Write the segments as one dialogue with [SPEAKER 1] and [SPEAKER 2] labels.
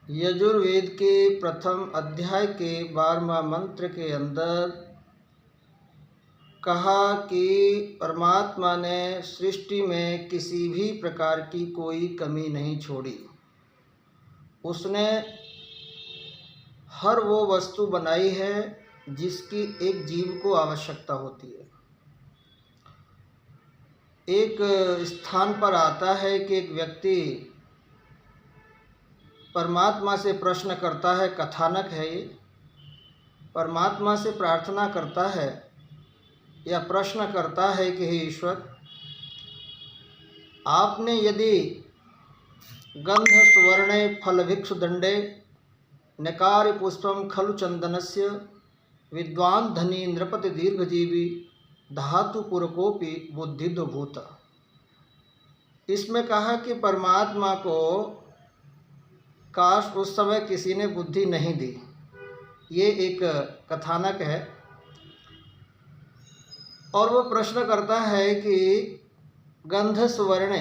[SPEAKER 1] यजुर्वेद के प्रथम अध्याय के 12वां मंत्र के अंदर कहा कि परमात्मा ने सृष्टि में किसी भी प्रकार की कोई कमी नहीं छोड़ी। उसने हर वो वस्तु बनाई है जिसकी एक जीव को आवश्यकता होती है। एक स्थान पर आता है कि एक व्यक्ति परमात्मा से प्रश्न करता है, कथानक है ये, परमात्मा से प्रार्थना करता है या प्रश्न करता है कि हे ईश्वर, आपने यदि गंध सुवर्णे फलभिक्षु दंडे नकार पुष्पम खलु चंदनस्य विद्वान धनी नृपति दीर्घजीवी धातु पुरकोपि बुद्धिद्व भूत। इसमें कहा कि परमात्मा को काश उस समय किसी ने बुद्धि नहीं दी। ये एक कथानक है और वो प्रश्न करता है कि गंध सुवर्ण,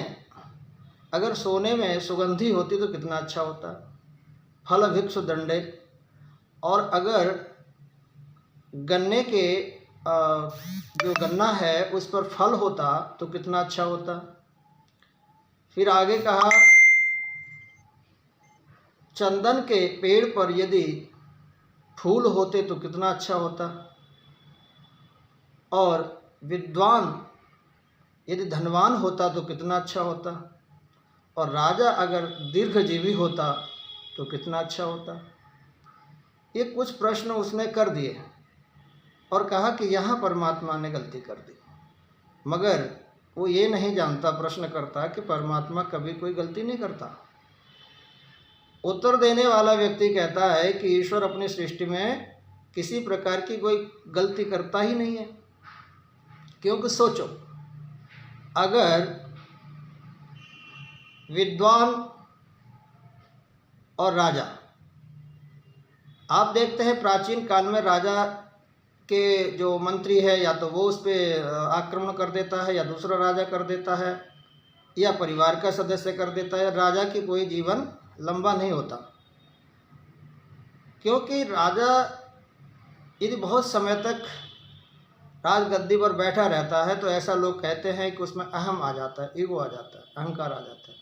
[SPEAKER 1] अगर सोने में सुगंधी होती तो कितना अच्छा होता। फल भिक्षु दंडे, और अगर गन्ने के जो गन्ना है उस पर फल होता तो कितना अच्छा होता। फिर आगे कहा चंदन के पेड़ पर यदि फूल होते तो कितना अच्छा होता। और विद्वान यदि धनवान होता तो कितना अच्छा होता। और राजा अगर दीर्घजीवी होता तो कितना अच्छा होता। ये कुछ प्रश्न उसने कर दिए और कहा कि यहाँ परमात्मा ने गलती कर दी। मगर वो ये नहीं जानता, प्रश्न करता कि परमात्मा कभी कोई गलती नहीं करता। उत्तर देने वाला व्यक्ति कहता है कि ईश्वर अपनी सृष्टि में किसी प्रकार की कोई गलती करता ही नहीं है। क्योंकि सोचो, अगर विद्वान और राजा, आप देखते हैं प्राचीन काल में राजा के जो मंत्री है या तो वो उस पर आक्रमण कर देता है या दूसरा राजा कर देता है या परिवार का सदस्य कर देता है। राजा की कोई जीवन लंबा नहीं होता, क्योंकि राजा यदि बहुत समय तक राजगद्दी पर बैठा रहता है तो ऐसा लोग कहते हैं कि उसमें अहम आ जाता है, ईगो आ जाता है, अहंकार आ जाता है,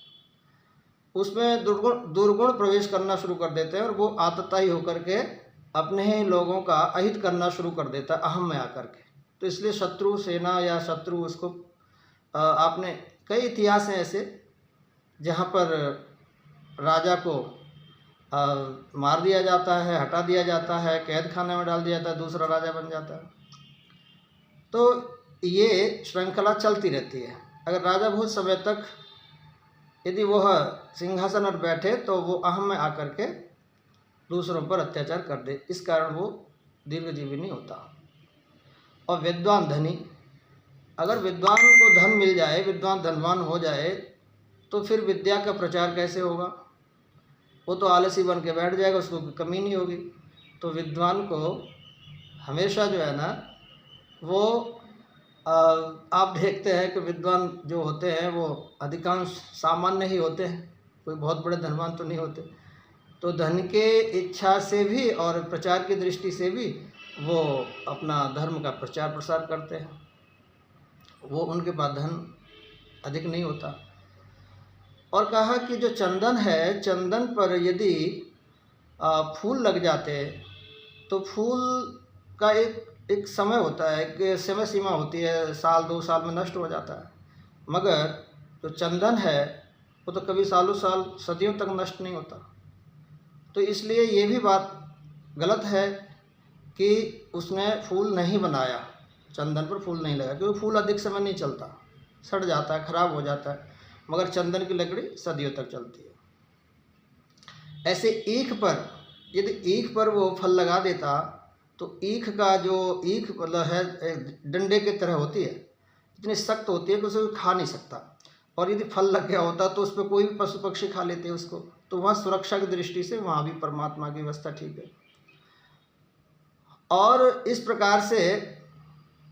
[SPEAKER 1] उसमें दुर्गुण प्रवेश करना शुरू कर देते हैं और वो आतताई होकर के अपने ही लोगों का अहित करना शुरू कर देता है अहम में आकर के। तो इसलिए शत्रु सेना या शत्रु उसको आपने कई इतिहास हैं ऐसे जहाँ पर राजा को मार दिया जाता है, हटा दिया जाता है, कैद खाने में डाल दिया जाता है, दूसरा राजा बन जाता है। तो ये श्रृंखला चलती रहती है। अगर राजा बहुत समय तक यदि वह सिंहासन पर बैठे तो वो अहम में आकर के दूसरों पर अत्याचार कर दे, इस कारण वो दीर्घजीवी नहीं होता। और विद्वान धनी, अगर विद्वान को धन मिल जाए, विद्वान धनवान हो जाए तो फिर विद्या का प्रचार कैसे होगा। वो तो आलसी बन के बैठ जाएगा, उसको कमी नहीं होगी। तो विद्वान को हमेशा जो है ना वो आप देखते हैं कि विद्वान जो होते हैं वो अधिकांश सामान्य ही होते हैं, कोई बहुत बड़े धनवान तो नहीं होते। तो धन के इच्छा से भी और प्रचार की दृष्टि से भी वो अपना धर्म का प्रचार प्रसार करते हैं। वो उनके पास धन अधिक नहीं होता। और कहा कि जो चंदन है, चंदन पर यदि फूल लग जाते तो फूल का एक समय होता है, एक समय सीमा होती है, साल 2 साल में नष्ट हो जाता है। मगर जो चंदन है वो तो कभी सालों साल सदियों तक नष्ट नहीं होता। तो इसलिए ये भी बात गलत है कि उसने फूल नहीं बनाया, चंदन पर फूल नहीं लगा, क्योंकि फूल अधिक समय नहीं चलता, सड़ जाता है, खराब हो जाता है। मगर चंदन की लकड़ी सदियों तक चलती है। ऐसे ईख पर यदि ईख पर वो फल लगा देता तो ईख का जो ईख मतलब है डंडे की तरह होती है, इतनी सख्त होती है कि उसे खा नहीं सकता। और यदि फल लग गया होता तो उस पर कोई भी पशु पक्षी खा लेते हैं उसको। तो वहाँ सुरक्षा की दृष्टि से वहाँ भी परमात्मा की व्यवस्था ठीक है। और इस प्रकार से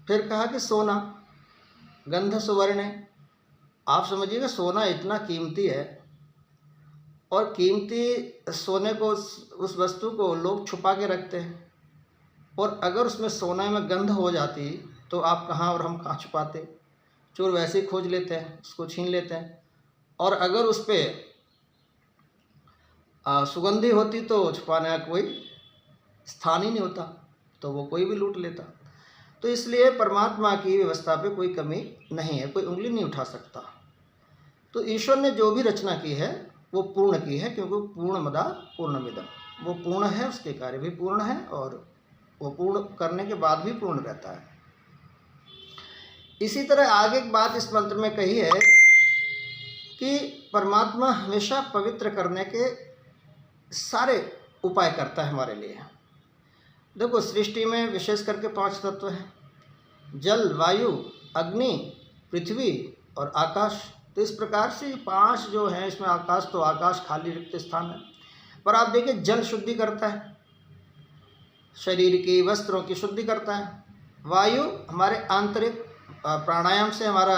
[SPEAKER 1] फिर कहा कि सोना, गंध सुवर्ण, आप समझिएगा सोना इतना कीमती है और कीमती सोने को, उस वस्तु को लोग छुपा के रखते हैं, और अगर उसमें सोने में गंध हो जाती तो आप कहाँ और हम कहाँ छुपाते। चोर वैसे ही खोज लेते हैं, उसको छीन लेते हैं। और अगर उस पर सुगंधी होती तो छुपाने का कोई स्थान ही नहीं होता, तो वो कोई भी लूट लेता। तो इसलिए परमात्मा की व्यवस्था पे कोई कमी नहीं है, कोई उंगली नहीं उठा सकता। तो ईश्वर ने जो भी रचना की है वो पूर्ण की है, क्योंकि पूर्णमदा पूर्णमिदम्, वो पूर्ण है, उसके कार्य भी पूर्ण है, और वो पूर्ण करने के बाद भी पूर्ण रहता है। इसी तरह आगे एक बात इस मंत्र में कही है कि परमात्मा हमेशा पवित्र करने के सारे उपाय करता है हमारे लिए। देखो, सृष्टि में विशेष करके 5 तत्व हैं, जल, वायु, अग्नि, पृथ्वी और आकाश। तो इस प्रकार से 5 जो हैं, इसमें आकाश तो आकाश खाली रिक्त स्थान है, पर आप देखिए जल शुद्धि करता है, शरीर की, वस्त्रों की शुद्धि करता है। वायु हमारे आंतरिक प्राणायाम से हमारा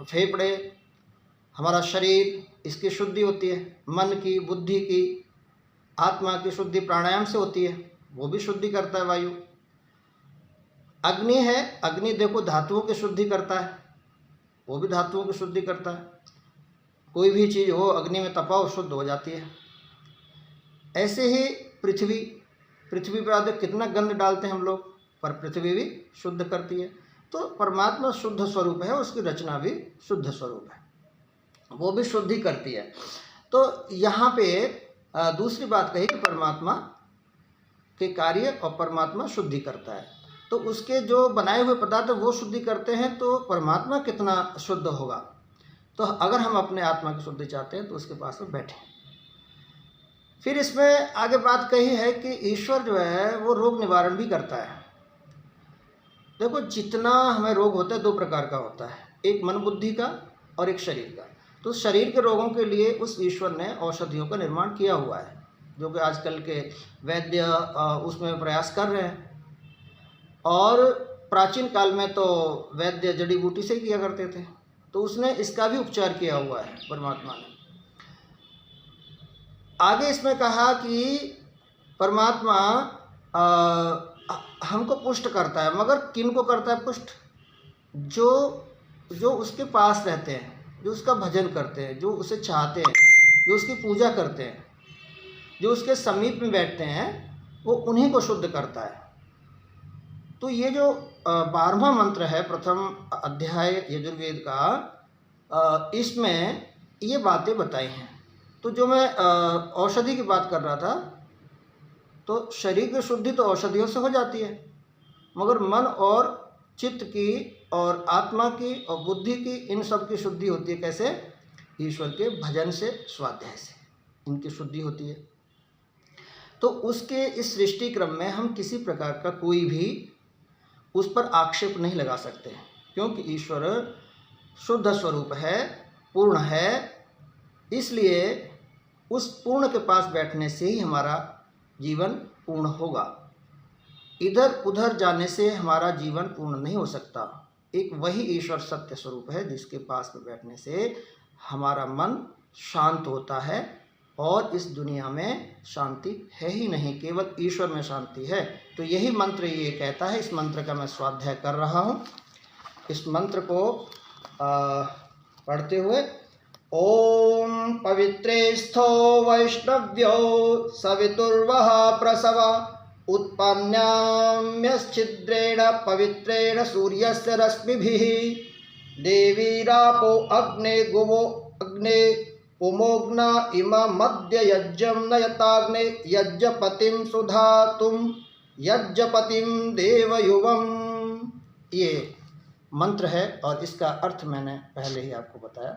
[SPEAKER 1] फेफड़े, हमारा शरीर, इसकी शुद्धि होती है। मन की, बुद्धि की, आत्मा की शुद्धि प्राणायाम से होती है, वो भी शुद्धि करता है वायु। अग्नि है, अग्नि देखो धातुओं की शुद्धि करता है, वो भी धातुओं की शुद्धि करता है। कोई भी चीज़ हो अग्नि में तपाओ, शुद्ध हो जाती है। ऐसे ही पृथ्वी, पृथ्वी पर आदि कितना गंध डालते हैं हम लोग, पर पृथ्वी भी शुद्ध करती है। तो परमात्मा शुद्ध स्वरूप है, उसकी रचना भी शुद्ध स्वरूप है, वो भी शुद्धि करती है। तो यहाँ पे दूसरी बात कही कि परमात्मा के कार्य और परमात्मा शुद्धि करता है, तो उसके जो बनाए हुए पदार्थ वो शुद्धि करते हैं, तो परमात्मा कितना शुद्ध होगा। तो अगर हम अपने आत्मा की शुद्धि चाहते हैं तो उसके पास में बैठें। फिर इसमें आगे बात कही है कि ईश्वर जो है वो रोग निवारण भी करता है। देखो, जितना हमें रोग होता है 2 प्रकार का होता है, एक मन बुद्धि का और एक शरीर का। तो शरीर के रोगों के लिए उस ईश्वर ने औषधियों का निर्माण किया हुआ है, जो कि आजकल के वैद्य उसमें प्रयास कर रहे हैं। और प्राचीन काल में तो वैद्य जड़ी बूटी से ही किया करते थे, तो उसने इसका भी उपचार किया हुआ है परमात्मा ने। आगे इसमें कहा कि परमात्मा हमको पुष्ट करता है, मगर किन को करता है पुष्ट? जो उसके पास रहते हैं, जो उसका भजन करते हैं, जो उसे चाहते हैं, जो उसकी पूजा करते हैं, जो उसके समीप में बैठते हैं, वो उन्हीं को शुद्ध करता है। तो ये जो 12वां मंत्र है, प्रथम अध्याय यजुर्वेद का, इसमें ये बातें बताई हैं। तो जो मैं औषधि की बात कर रहा था, तो शरीर की शुद्धि तो औषधियों से हो जाती है, मगर मन और चित्त की और आत्मा की और बुद्धि की, इन सब की शुद्धि होती है कैसे? ईश्वर के भजन से, स्वाध्याय से इनकी शुद्धि होती है। तो उसके इस सृष्टि क्रम में हम किसी प्रकार का कोई भी उस पर आक्षेप नहीं लगा सकते, क्योंकि ईश्वर शुद्ध स्वरूप है, पूर्ण है। इसलिए उस पूर्ण के पास बैठने से ही हमारा जीवन पूर्ण होगा। इधर उधर जाने से हमारा जीवन पूर्ण नहीं हो सकता। एक वही ईश्वर सत्य स्वरूप है जिसके पास में बैठने से हमारा मन शांत होता है, और इस दुनिया में शांति है ही नहीं, केवल ईश्वर में शांति है। तो यही मंत्र ये कहता है। इस मंत्र का मैं स्वाध्याय कर रहा हूँ। इस मंत्र को पढ़ते हुए, ओम पवित्रेस्थो वैष्णव्यो सवितुर्वः प्रसव उत्पन्नाम्यश्छिद्रेण पवित्रेण सूर्यस्य रश्मिभिः देवीरापो अग्ने गुवो अग्ने पुमोग्ना इममद्य यज्ञं नयताग्ने यज्ञपतिं सुधातुं यज्ञपतिं देवयुवम्। ये मंत्र है और इसका अर्थ मैंने पहले ही आपको बताया।